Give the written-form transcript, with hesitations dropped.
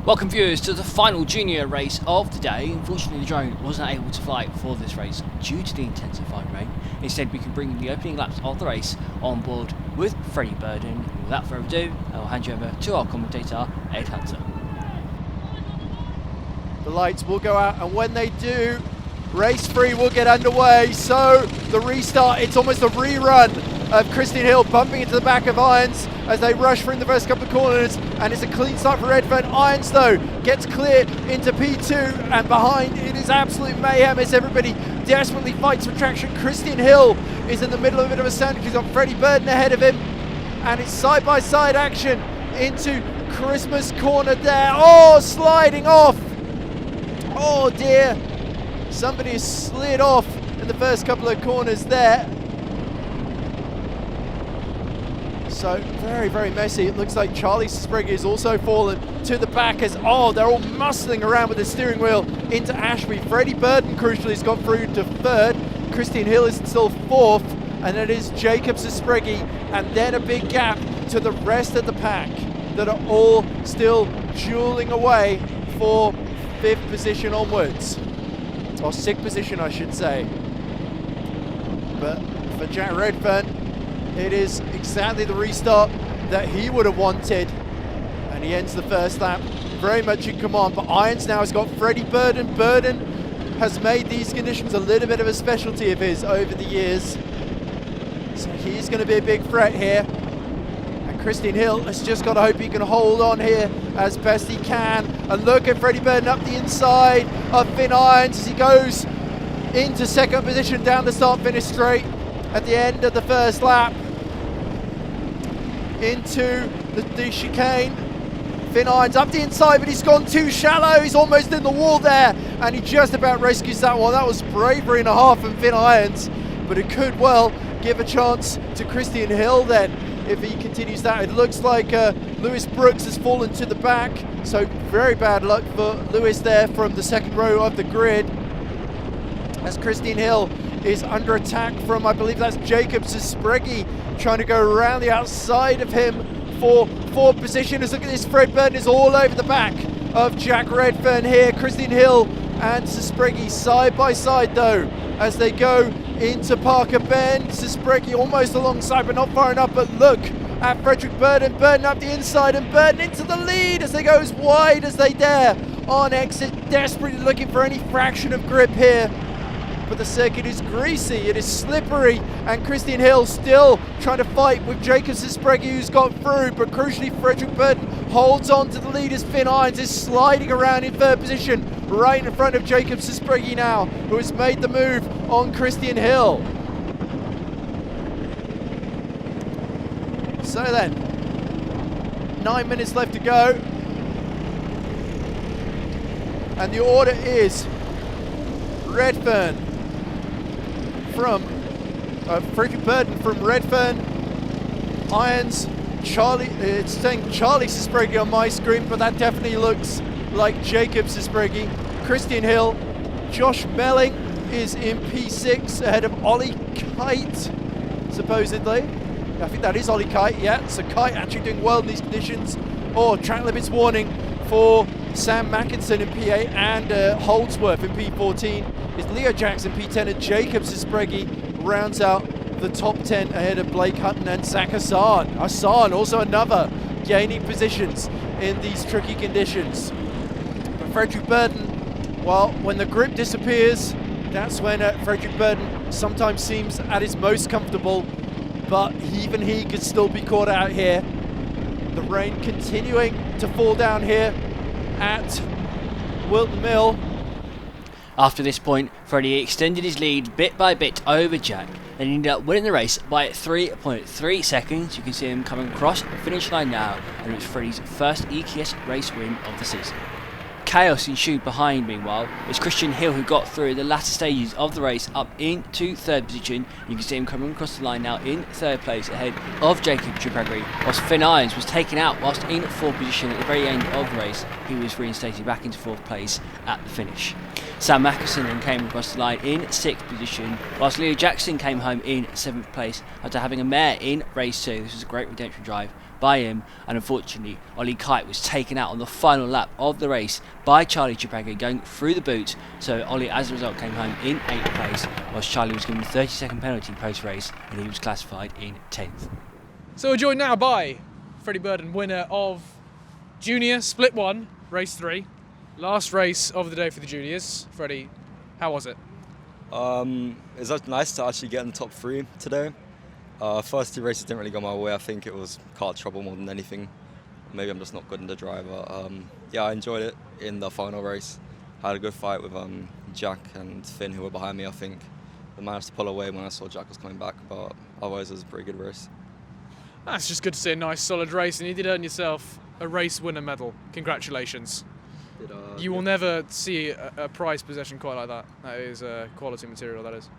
Welcome viewers to the final junior race of the day. Unfortunately the drone wasn't able to fly for this race due to the intensifying rain. Instead we can bring the opening laps of the race on board with Freddie Burden. And without further ado, I will hand you over to our commentator Ed Hunter. The lights will go out, and when they do, race 3 will get underway. So the restart, it's almost a rerun of Christian Hill bumping into the back of Irons as they rush through the first couple of corners, and it's a clean start for Redfern. Irons though gets clear into P2, and behind it is absolute mayhem as everybody desperately fights for traction. Christian Hill is in the middle of a bit of a sandwich. He's got Freddie Burden ahead of him, and it's side-by-side action into Christmas corner there. Oh, sliding off. Oh dear, somebody has slid off in the first couple of corners there. So very, very messy. It looks like Charlie Spriggy has also fallen to the back as, oh, they're all muscling around with the steering wheel into Ashby. Freddie Burden, crucially, has got through to 3rd. Christian Hill is still 4th, and it is Jacobs to Spriggy, and then a big gap to the rest of the pack that are all still dueling away for 5th position onwards, or 6th position I should say. But for Jack Redfern, it is exactly the restart that he would have wanted, and he ends the first lap very much in command. But Irons now has got Freddie Burden. Burden has made these conditions a little bit of a specialty of his over the years, so he's going to be a big threat here. And Christian Hill has just got to hope he can hold on here as best he can. And look at Freddie Burden up the inside of Finn Irons as he goes into 2nd position down the start-finish straight at the end of the first lap. Into the chicane. Finn Irons up the inside, but he's gone too shallow. He's almost in the wall there, and he just about rescues that one. That was bravery and a half from Finn Irons, but it could well give a chance to Christian Hill then if he continues that. It looks like Lewis Brooks has fallen to the back, so very bad luck for Lewis there from the 2nd row of the grid, as Christian Hill is under attack from, I believe that's Jacobs to Spriggy, trying to go around the outside of him for 4th position. As look at this, Fred Burden is all over the back of Jack Redfern here. Christian Hill and Spriggy side by side though as they go into Parker Bend. Spriggy almost alongside but not far enough, but look at Frederick Burden. Burden up the inside and Burden into the lead as they go as wide as they dare on exit, desperately looking for any fraction of grip here. But the circuit is greasy, it is slippery, and Christian Hill still trying to fight with Jacobs and Spriggy, who's got through, but crucially Frederick Burden holds on to the lead as Finn Irons is sliding around in 3rd position, right in front of Jacobs and Spriggy now, who has made the move on Christian Hill. So then, 9 minutes left to go, and the order is Redfern from Frederick Burden from Redfern, Irons, Charlie, it's saying Charlie Spriggy on my screen, but that definitely looks like Jacobs Spriggy. Christian Hill, Josh Melling is in P6 ahead of Ollie Kite, supposedly. I think that is Ollie Kite, yeah, so Kite actually doing well in these conditions. Oh, track limits warning for Sam Mackinson in P8 and Holdsworth in P14. Is Leo Jackson P10 and Jacobs Spriggy rounds out the top 10 ahead of Blake Hutton and Zach Hassan. Hassan also another gaining positions in these tricky conditions. But Frederick Burden, well, when the grip disappears, that's when Frederick Burden sometimes seems at his most comfortable, but even he could still be caught out here. The rain continuing to fall down here at Whilton Mill. After this point, Freddie extended his lead bit by bit over Jack and ended up winning the race by 3.3 seconds. You can see him coming across the finish line now, and it's Freddie's first EKS race win of the season. Chaos ensued behind, meanwhile. It's Christian Hill who got through the latter stages of the race up into 3rd position. You can see him coming across the line now in 3rd place ahead of Jacob Gregory, whilst Finn Irons was taken out whilst in 4th position at the very end of the race. He was reinstated back into 4th place at the finish. Sam Mackinson then came across the line in 6th position, whilst Leo Jackson came home in 7th place after having a mare in race 2. This was a great redemption drive by him, and unfortunately Ollie Kite was taken out on the final lap of the race by Charlie Tripaglia going through the boot, so Ollie as a result came home in 8th place, whilst Charlie was given a 30-second penalty post-race and he was classified in 10th. So we're joined now by Freddie Burden, winner of Junior Split 1, Race 3. Last race of the day for the juniors. Freddie, how was it? It was nice to actually get in the top 3 today. First 2 races didn't really go my way. I think it was kart trouble more than anything. Maybe I'm just not good in the driver. Yeah, I enjoyed it in the final race. I had a good fight with Jack and Finn, who were behind me, I think. I managed to pull away when I saw Jack was coming back, but otherwise it was a pretty good race. That's just good to see a nice solid race, and you did earn yourself a race winner medal. Congratulations. You will never see a prize possession quite like that. That is quality material, that is.